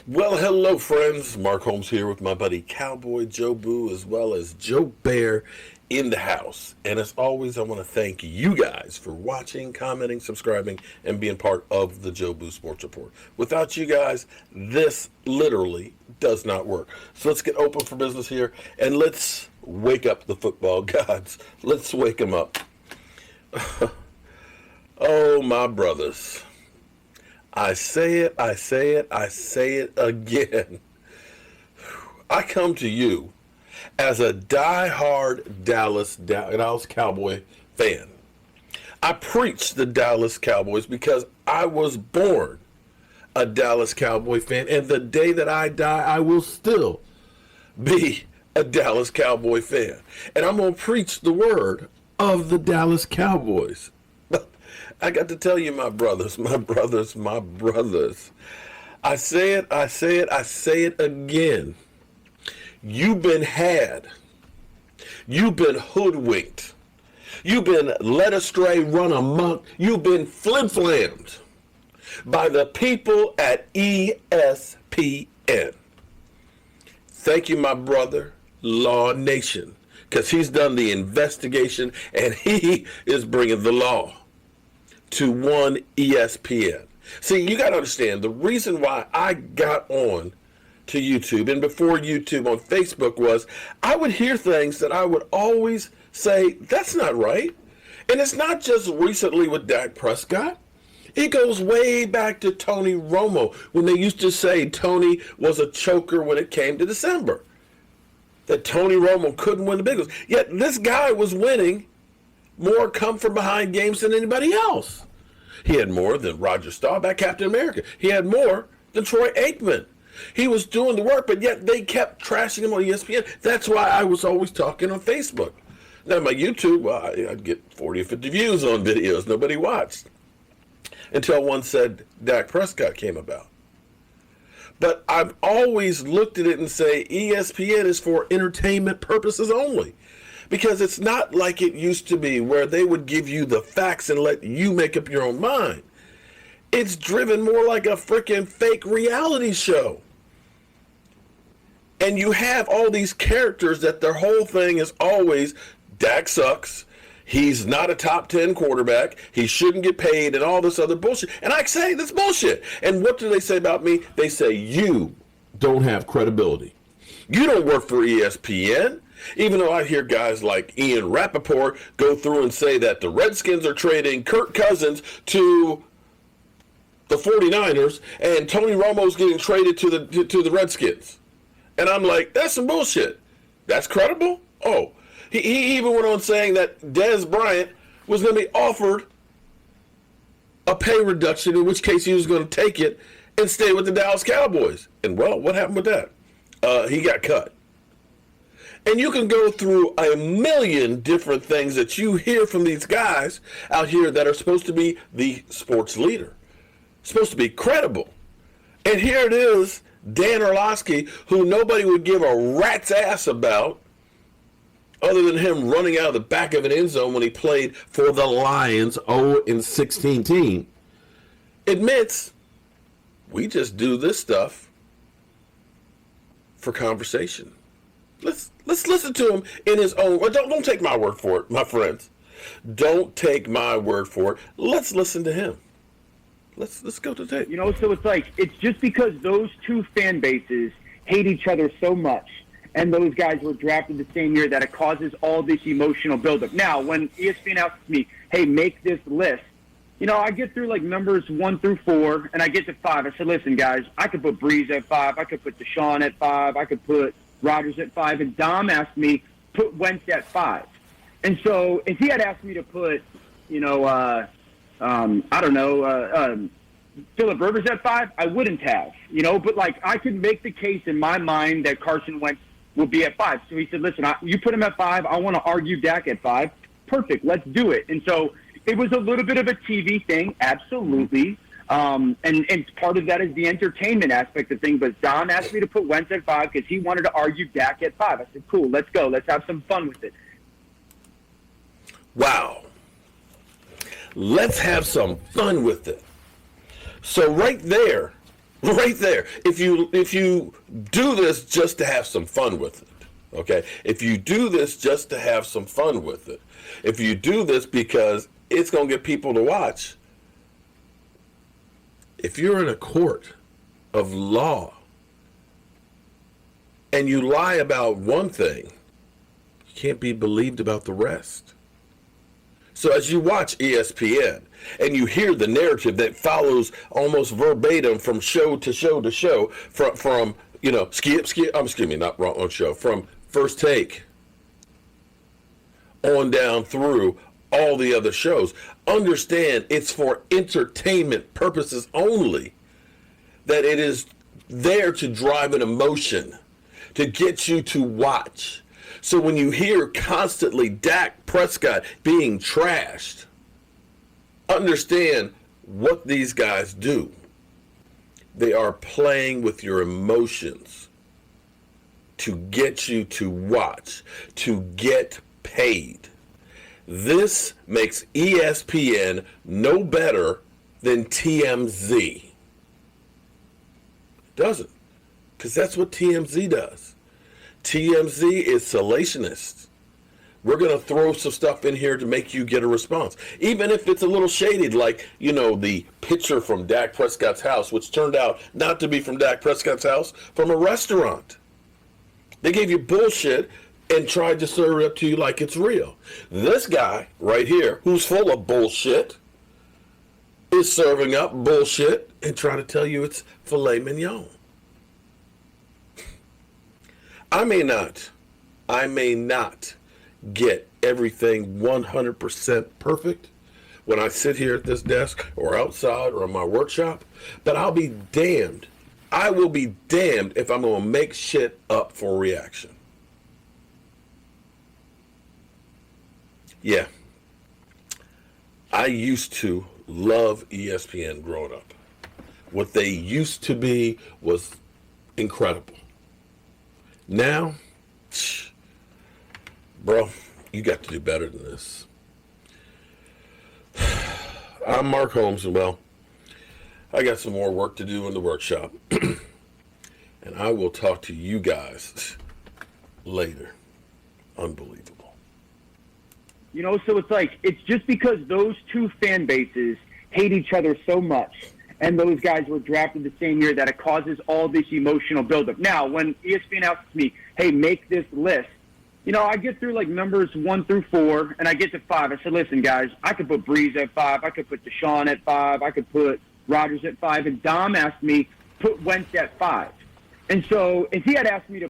Well, hello, friends. Mark Holmes here with my buddy Cowboy Joe Boo, as well as Joe Bear in the house. And as always, I want to thank you guys for watching, commenting, subscribing, and being part of the Joe Boo Sports Report. Without you guys, this literally does not work. So let's get open for business here, and let's wake up the football gods. Let's wake them up. Oh, my brothers. I say it, I say it, I say it again. I come to you as a die-hard Dallas Cowboy fan. I preach the Dallas Cowboys because I was born a Dallas Cowboy fan, and the day that I die, I will still be a Dallas Cowboy fan. And I'm going to preach the word of the Dallas Cowboys. I got to tell you, my brothers. I say it, I say it, I say it again. You've been had. You've been hoodwinked. You've been led astray, run amok. You've been flim-flammed by the people at ESPN. Thank you, my brother, Law Nation, because he's done the investigation and he is bringing the law to one ESPN. See, you got to understand, the reason why I got on to YouTube and before YouTube on Facebook was I would hear things that I would always say, that's not right. And it's not just recently with Dak Prescott. It goes way back to Tony Romo when they used to say Tony was a choker when it came to December. That Tony Romo couldn't win the big ones. Yet this guy was winning more come from behind games than anybody else. He had more than Roger Staubach, Captain America. He had more than Troy Aikman. He was doing the work, but yet they kept trashing him on ESPN. That's why I was always talking on Facebook. Now, my YouTube, I'd get 40 or 50 views on videos nobody watched until one said Dak Prescott came about. But I've always looked at it and say ESPN is for entertainment purposes only. Because it's not like it used to be where they would give you the facts and let you make up your own mind. It's driven more like a freaking fake reality show. And you have all these characters that their whole thing is always, Dak sucks, he's not a top 10 quarterback, he shouldn't get paid, and all this other bullshit. And I say, that's bullshit. And what do they say about me? They say, you don't have credibility. You don't work for ESPN. Even though I hear guys like Ian Rappaport go through and say that the Redskins are trading Kirk Cousins to the 49ers and Tony Romo's getting traded to the Redskins. And I'm like, that's some bullshit. That's credible? Oh, he even went on saying that Dez Bryant was going to be offered a pay reduction, in which case he was going to take it and stay with the Dallas Cowboys. And well, what happened with that? He got cut. And you can go through a million different things that you hear from these guys out here that are supposed to be the sports leader, supposed to be credible. And here it is, Dan Orlovsky, who nobody would give a rat's ass about other than him running out of the back of an end zone when he played for the Lions 0-16 team, admits we just do this stuff for conversation. Let's listen to him in his own. Well, don't take my word for it, my friends. Don't take my word for it. Let's listen to him. Let's go to tape. You know, so it's like, it's just because those two fan bases hate each other so much, and those guys were drafted the same year, that it causes all this emotional buildup. Now, when ESPN asks me, hey, make this list, you know, I get through like numbers 1 through 4, and I get to 5. I said, listen, guys, I could put Breeze at 5. I could put Deshaun at 5. I could put Rodgers at 5, and Dom asked me put Wentz at 5. And so if he had asked me to put, you know, Phillip Rivers at 5, I wouldn't have, you know. But like, I could make the case in my mind that Carson Wentz will be at 5. So he said, listen, you put him at 5. I want to argue Dak at 5. Perfect, let's do it. And so it was a little bit of a TV thing, absolutely. And part of that is the entertainment aspect of things. But Don asked me to put Wentz at 5 because he wanted to argue Dak at 5. I said, cool, let's go. Let's have some fun with it. Wow. Let's have some fun with it. So right there, Right there. If you do this just to have some fun with it, okay? If you do this just to have some fun with it, if you do this because it's going to get people to watch, if you're in a court of law and you lie about one thing, you can't be believed about the rest. So as you watch ESPN and you hear the narrative that follows almost verbatim from show to show to show, from from First Take on down through all the other shows, understand it's for entertainment purposes only, that it is there to drive an emotion, to get you to watch. So when you hear constantly Dak Prescott being trashed, understand what these guys do. They are playing with your emotions to get you to watch, to get paid. This makes ESPN no better than TMZ. It doesn't, because that's what TMZ does. TMZ is salationist. We're going to throw some stuff in here to make you get a response. Even if it's a little shaded, like, the picture from Dak Prescott's house, which turned out not to be from Dak Prescott's house, from a restaurant. They gave you bullshit and tried to serve it up to you like it's real. This guy right here, who's full of bullshit, is serving up bullshit and trying to tell you it's filet mignon. I may not get everything 100% perfect when I sit here at this desk or outside or in my workshop, but I'll be damned. I will be damned if I'm going to make shit up for reaction. Yeah. I used to love ESPN growing up. What they used to be was incredible. Now, bro, you got to do better than this. I'm Mark Holmes, and well, I got some more work to do in the workshop. And I will talk to you guys later. Unbelievable. So it's just because those two fan bases hate each other so much, and those guys were drafted the same year, that it causes all this emotional buildup. Now, when ESPN asks me, hey, make this list, I get through numbers 1 through 4, and I get to 5. I said, listen, guys, I could put Breeze at 5. I could put Deshaun at 5. I could put Rodgers at 5. And Dom asked me, put Wentz at 5. And so if he had asked me to